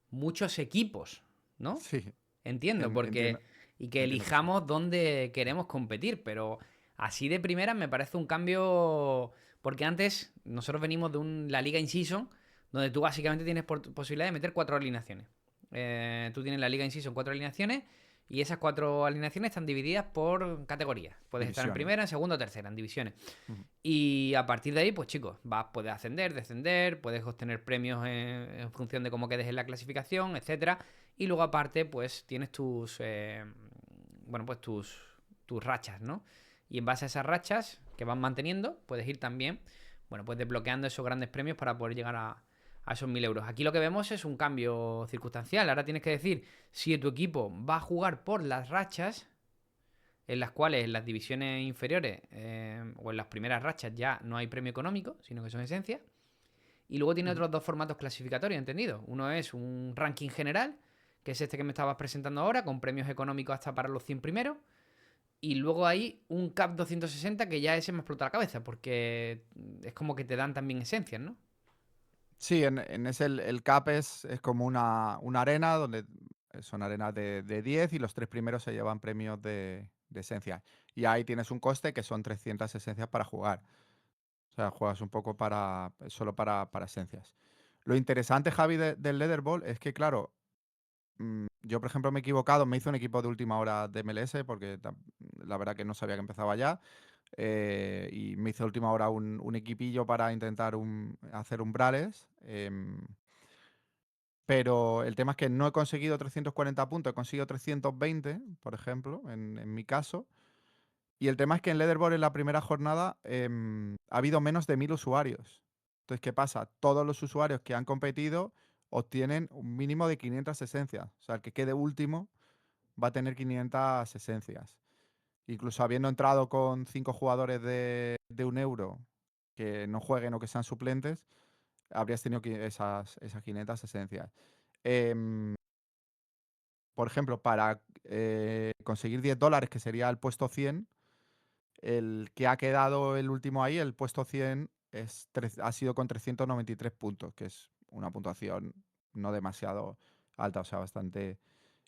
muchos equipos, ¿no? Sí, Entiendo, porque. entiendo, Y que entiendo que sí. elijamos dónde queremos competir, pero así de primera me parece un cambio. Porque antes nosotros venimos de la Liga In-Season, donde tú básicamente tienes posibilidad de meter 4 alineaciones. Tú tienes la Liga In-Season 4 alineaciones y esas 4 alineaciones están divididas por categorías. Puedes estar en Divisiones. primera, en segunda o tercera, en divisiones. Ujú. Y a partir de ahí, pues chicos, puedes ascender, descender, puedes obtener premios en función de cómo quedes en la clasificación, etcétera. Y luego aparte, pues tienes bueno, pues tus rachas, ¿no? Y en base a esas rachas que van manteniendo, puedes ir también, bueno, pues desbloqueando esos grandes premios para poder llegar a esos 1.000 euros. Aquí lo que vemos es un cambio circunstancial. Ahora tienes que decir si tu equipo va a jugar por las rachas, en las cuales en las divisiones inferiores o en las primeras rachas ya no hay premio económico, sino que son esencias. Y luego tiene Ujú. otros dos formatos clasificatorios, ¿entendido? Uno es un ranking general, que es este que me estabas presentando ahora, con premios económicos hasta para los 100 primeros. Y luego hay un CAP 260 que ya ese me explota la cabeza, porque es como que te dan también esencias, ¿no? Sí, en ese el CAP es como una arena donde son arenas de 10 y los 3 primeros se llevan premios de esencia. Y ahí tienes un coste que son 300 esencias para jugar. O sea, juegas un poco solo para esencias. Lo interesante, Javi, del Leaderboard es que, claro, yo, por ejemplo, me he equivocado, me hice un equipo de última hora de MLS porque la verdad que no sabía que empezaba ya. Y me hice a última hora un equipillo para intentar hacer umbrales. Pero el tema es que no he conseguido 340 puntos, he conseguido 320, por ejemplo, en mi caso. Y el tema es que en Leaderboard en la primera jornada ha habido menos de 1.000 usuarios. Entonces, ¿qué pasa? Todos los usuarios que han competido obtienen un mínimo de 500 esencias. O sea, el que quede último va a tener 500 esencias. incluso habiendo entrado con 5 jugadores de 1 euro que no jueguen o que sean suplentes, habrías tenido esas 500 esencias. Em, por ejemplo, para conseguir $10, que sería el puesto 100, el que ha quedado el último ahí, el puesto 100, ha sido con 393 puntos, que es una puntuación no demasiado alta, o sea, bastante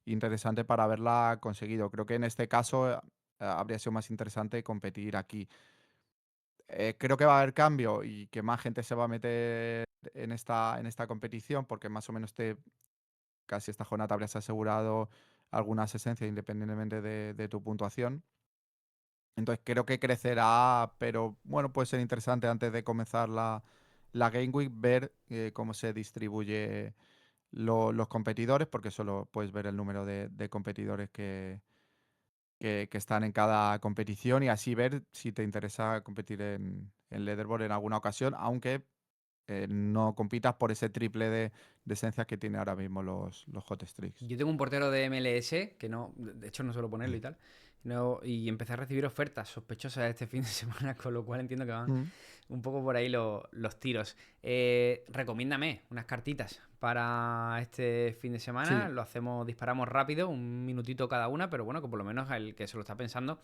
interesante para haberla conseguido. Creo que en este caso habría sido más interesante competir aquí. Creo que va a haber cambio y que más gente se va a meter en esta competición, porque más o menos casi esta jornada te habrías asegurado algunas esencias independientemente de tu puntuación. Entonces creo que crecerá, pero bueno, puede ser interesante antes de comenzar la Game Week ver cómo se distribuye los competidores, porque solo puedes ver el número de competidores que están en cada competición y así ver si te interesa competir en Leaderboard en alguna ocasión, aunque no compitas por ese triple de esencias que tiene ahora mismo los Hot Streaks. Yo tengo un portero de MLS que no, de hecho no suelo ponerlo y tal. No, y empecé a recibir ofertas sospechosas este fin de semana, con lo cual entiendo que van Mm. un poco por ahí los tiros. Recomiéndame unas cartitas para este fin de semana. Sí, Lo hacemos, disparamos rápido, un minutito cada una, pero bueno, que por lo menos el que se lo está pensando,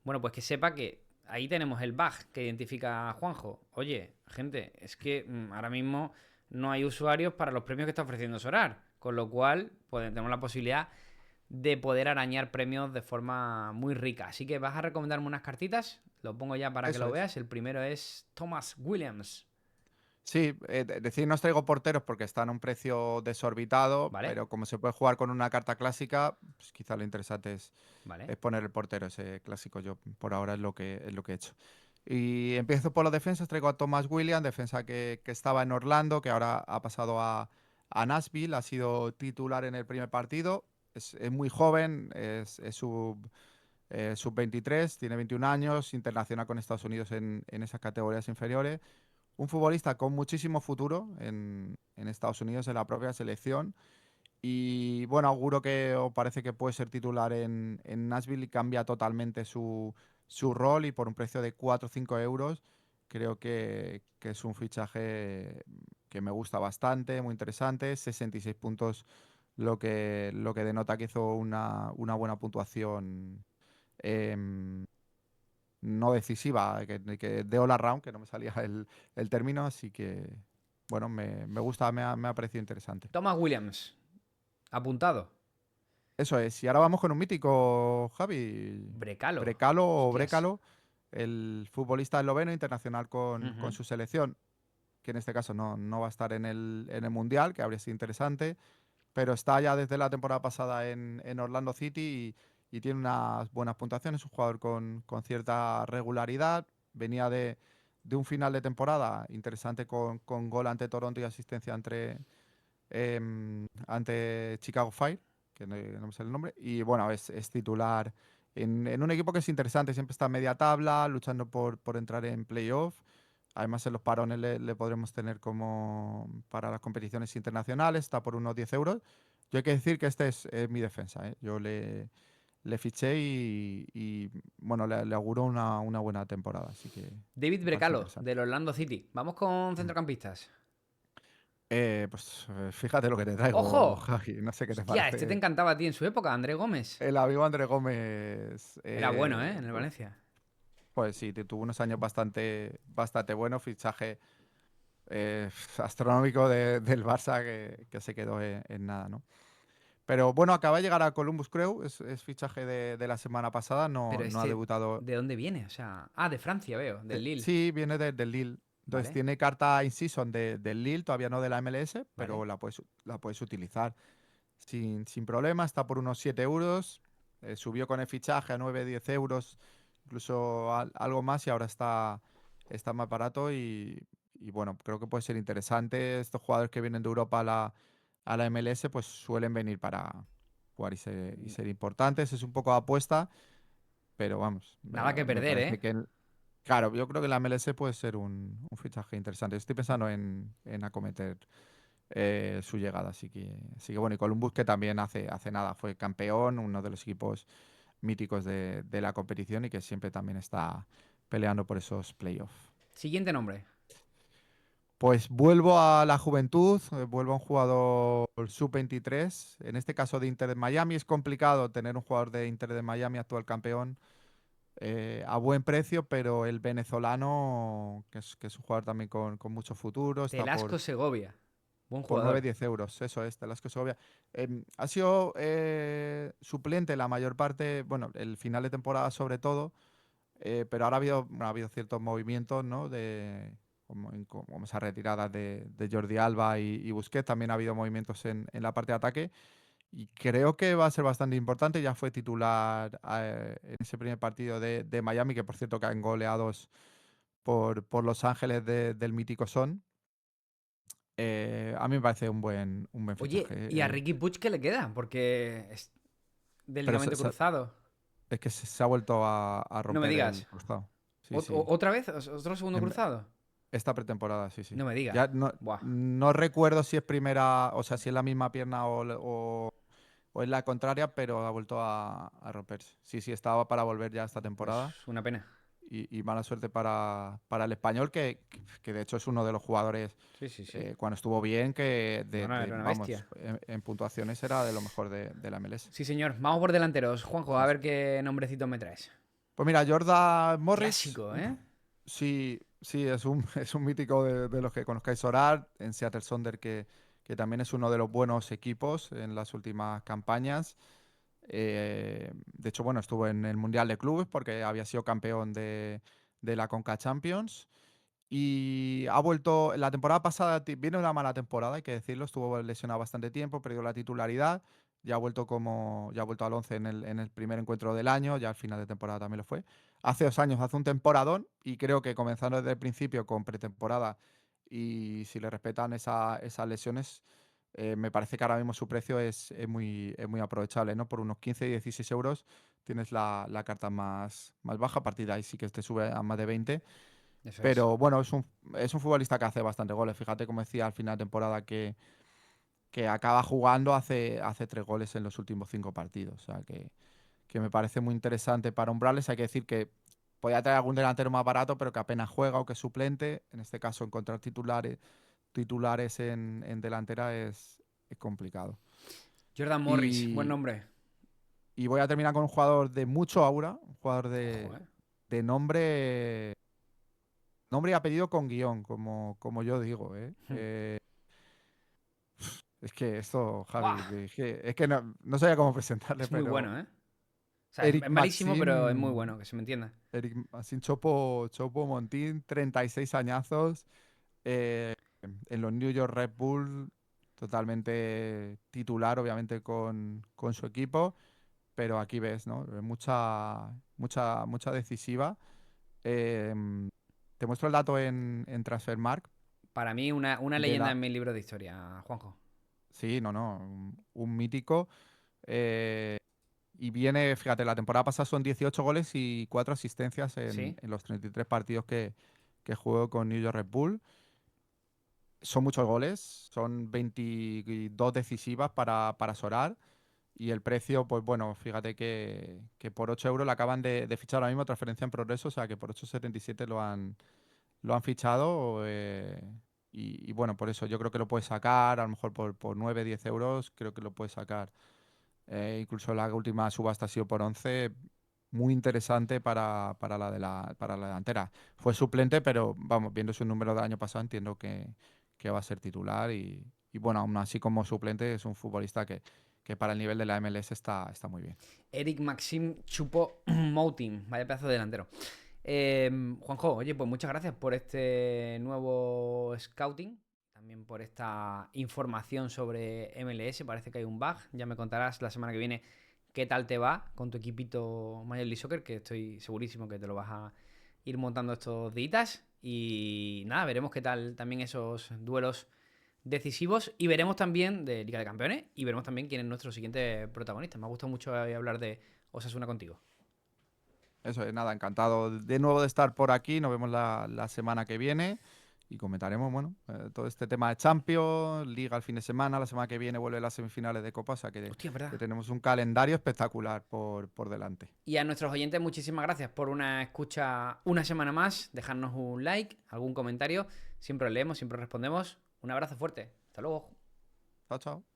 bueno, pues que sepa que ahí tenemos el bug que identifica Juanjo. Oye, gente, es que ahora mismo no hay usuarios para los premios que está ofreciendo Sorar, con lo cual pues, tenemos la posibilidad de poder arañar premios de forma muy rica. Así que vas a recomendarme unas cartitas, lo pongo ya para que eso lo es. veas. El primero es Thomas Williams, Sí, decir no os traigo porteros porque están a un precio desorbitado, ¿vale? pero como se puede jugar con una carta clásica, pues quizá lo interesante ¿Vale? es poner el portero ese clásico. Yo por ahora es lo que he hecho. Y empiezo por los defensas, traigo a Thomas Williams, defensa que estaba en Orlando, que ahora ha pasado a Nashville, ha sido titular en el primer partido. Es muy joven, es sub-23, tiene 21 años, internacional con Estados Unidos en esas categorías inferiores. Un futbolista con muchísimo futuro en Estados Unidos, en la propia selección. Y bueno, auguro que o parece que puede ser titular en Nashville y cambia totalmente su rol y por un precio de 4 o 5 euros. Creo que es un fichaje que me gusta bastante, muy interesante. 66 puntos, lo que denota que hizo una buena puntuación em, no decisiva, que de all around, que no me salía el término, así que bueno, me gusta, me ha parecido interesante. Thomas Williams, apuntado. Eso es. Y ahora vamos con un mítico, Javi. Brecalo. Brecalo o Hostias. Brecalo, el futbolista esloveno internacional con Ujú. su selección, que en este caso no va a estar en el Mundial, que habría sido interesante, pero está ya desde la temporada pasada en Orlando City y tiene unas buenas puntuaciones. Es un jugador con cierta regularidad. Venía de un final de temporada interesante con gol ante Toronto y asistencia ante Chicago Fire, que no me sale el nombre, y bueno, es titular en un equipo que es interesante, siempre está a media tabla, luchando por entrar en playoff. Además, en los parones le podremos tener como para las competiciones internacionales, está por unos 10 euros. Yo hay que decir que este es mi defensa, ¿eh? Yo le fiché y, bueno, le auguro una buena temporada, así que David me parece Brecalo, interesante. del Orlando City. Vamos con centrocampistas. Pues fíjate lo que te traigo, ¡Ojo! Javi, no sé qué te Hostia, este te parece. encantaba a ti en su época, André Gómez. El amigo André Gómez, Era bueno, ¿eh? En el Valencia. pues sí, tuvo unos años bastante buenos, fichaje eh, astronómico del Barça que se quedó en nada, ¿no? Pero bueno, acaba de llegar a Columbus Crew, es fichaje de la semana pasada, no, Pero no ha este, debutado. ¿de dónde viene? O sea, ah, de Francia, veo, del Lille. Sí, viene del Lille. Entonces Vale, tiene carta in-season del Lille, todavía no de la MLS, vale. pero la puedes utilizar sin problema. Está por unos 7 euros. Subió con el fichaje a 9 10 euros, incluso algo más, y ahora está más barato. Y bueno, creo que puede ser interesante. Estos jugadores que vienen de Europa a la MLS, pues suelen venir para jugar y ser importantes. Es un poco de apuesta, pero vamos, Nada que me perder, parece ¿eh? que. Claro, yo creo que la MLS puede ser un fichaje interesante. Estoy pensando en acometer su llegada. Así que bueno, y Columbus que también hace nada fue campeón, uno de los equipos míticos de la competición y que siempre también está peleando por esos playoffs. Siguiente nombre. Pues vuelvo a la juventud, vuelvo a un jugador sub-23, en este caso de Inter de Miami. Es complicado tener un jugador de Inter de Miami, actual campeón, a buen precio, pero el venezolano, que es un jugador también con mucho futuro, está Telasco Segovia. Buen por 9 jugador. 10 euros, eso es, Telasco Segovia. Ha sido suplente la mayor parte, bueno, el final de temporada sobre todo, pero ahora ha habido ciertos movimientos, ¿no? Como esas retiradas de Jordi Alba y Busquets, también ha habido movimientos en la parte de ataque y creo que va a ser bastante importante. Ya fue titular en ese primer partido de Miami, que por cierto caen goleados por Los Ángeles del mítico Son. A mí me parece un buen Oye, fichaje. ¿y a Ricky Puig qué le queda? Porque es del Pero ligamento cruzado. es que se ha vuelto a No me romper el digas. cruzado. Sí, sí. ¿Otra vez? ¿Otro segundo En- cruzado? Esta pretemporada, sí, sí. No me digas. Ya no, Buah. no recuerdo si es primera, o sea, si es la misma pierna o es la contraria, pero ha vuelto a romperse. Sí, sí, estaba para volver ya esta Pues temporada. una pena. Y mala suerte para el español, que de hecho es uno de los jugadores, Sí, sí, sí. cuando estuvo bien, que No, no, era una vamos, bestia. en puntuaciones era de lo mejor de la MLS. Sí, señor. Vamos por delanteros. Juanjo, Sí, a sí. ver qué nombrecito me traes. Pues mira, Jordan Morris, Clásico, ¿eh? sí, sí, es un mítico de los que conozcáis orar, en Seattle Sonder, que también es uno de los buenos equipos en las últimas campañas. De hecho, bueno, estuvo en el Mundial de Clubes porque había sido campeón de la Conca Champions. Y ha vuelto, la temporada pasada viene una mala temporada, hay que decirlo, estuvo lesionado bastante tiempo, perdió la titularidad, ya ha vuelto al 11 en el primer encuentro del año, ya al final de temporada también lo fue. Hace 2 años hace un temporadón y creo que comenzando desde el principio con pretemporada y si le respetan esas lesiones, me parece que ahora mismo su precio es muy aprovechable, ¿no? Por unos 15 16 euros tienes la carta más baja, a partir de ahí sí que te sube a más de 20. Eso es. Pero bueno, es un futbolista que hace bastante goles. Fíjate, como decía al final de temporada, que acaba jugando, hace 3 goles en los últimos 5 partidos. O sea, que me parece muy interesante para Umbrales. Hay que decir que podría traer algún delantero más barato, pero que apenas juega o que es suplente. En este caso, encontrar titulares en delantera es complicado. Jordan Morris, buen Y, nombre. y voy a terminar con un jugador de mucho aura, un jugador Ojo, ¿eh? de nombre y apellido con guión, como yo digo, ¿eh? Es que esto, ¡Buah! Javi, es que no sabía cómo presentarle, Es muy pero bueno, ¿eh? O sea, Eric es malísimo, pero es muy Maxim, bueno, que se me entienda. Eric Maxim Chopo Montín, 36 añazos, eh, en los New York Red Bull, totalmente titular, obviamente, con su equipo, pero aquí ves, ¿no? Mucha, mucha, mucha decisiva. Te muestro el dato en Transfermarkt. Para mí, una de leyenda la, en mi libro de historia, Juanjo. Sí, no, un mítico. eh, y viene, fíjate, la temporada pasada son 18 goles y 4 asistencias en, ¿Sí? en los 33 partidos que jugó con New York Red Bull. Son muchos goles, son 22 decisivas para Sorar. Y el precio, pues bueno, fíjate que por 8 euros le acaban de fichar ahora mismo, transferencia en progreso, o sea que por 8,77 lo han fichado. Y bueno, por eso yo creo que lo puede sacar, a lo mejor por 9 10 euros, creo que lo puede sacar. Incluso la última subasta ha sido por 11, muy interesante para la delantera. Fue suplente, pero vamos, viendo su número del año pasado, entiendo que va a ser titular. Y bueno, aún así como suplente es un futbolista que para el nivel de la MLS está muy bien. Eric Maxim Chupo Moutin. Vaya pedazo de delantero. Juanjo, oye, pues muchas gracias por este nuevo scouting. También por esta información sobre MLS. Parece que hay un bug. Ya me contarás la semana que viene qué tal te va con tu equipito Major League Soccer, que estoy segurísimo que te lo vas a ir montando estos días. Y nada, veremos qué tal también esos duelos decisivos y veremos también de Liga de Campeones y veremos también quién es nuestro siguiente protagonista. Me ha gustado mucho hablar de Osasuna contigo. Eso es, nada, encantado de nuevo de estar por aquí. Nos vemos la semana que viene. y comentaremos, bueno, todo este tema de Champions, Liga el fin de semana, la semana que viene vuelve las semifinales de Copa, o sea Hostia, es que verdad. tenemos un calendario espectacular por delante. Y a nuestros oyentes, muchísimas gracias por una escucha una semana más. Dejarnos un like, algún comentario. Siempre lo leemos, siempre respondemos. Un abrazo fuerte. Hasta luego. Chao, chao.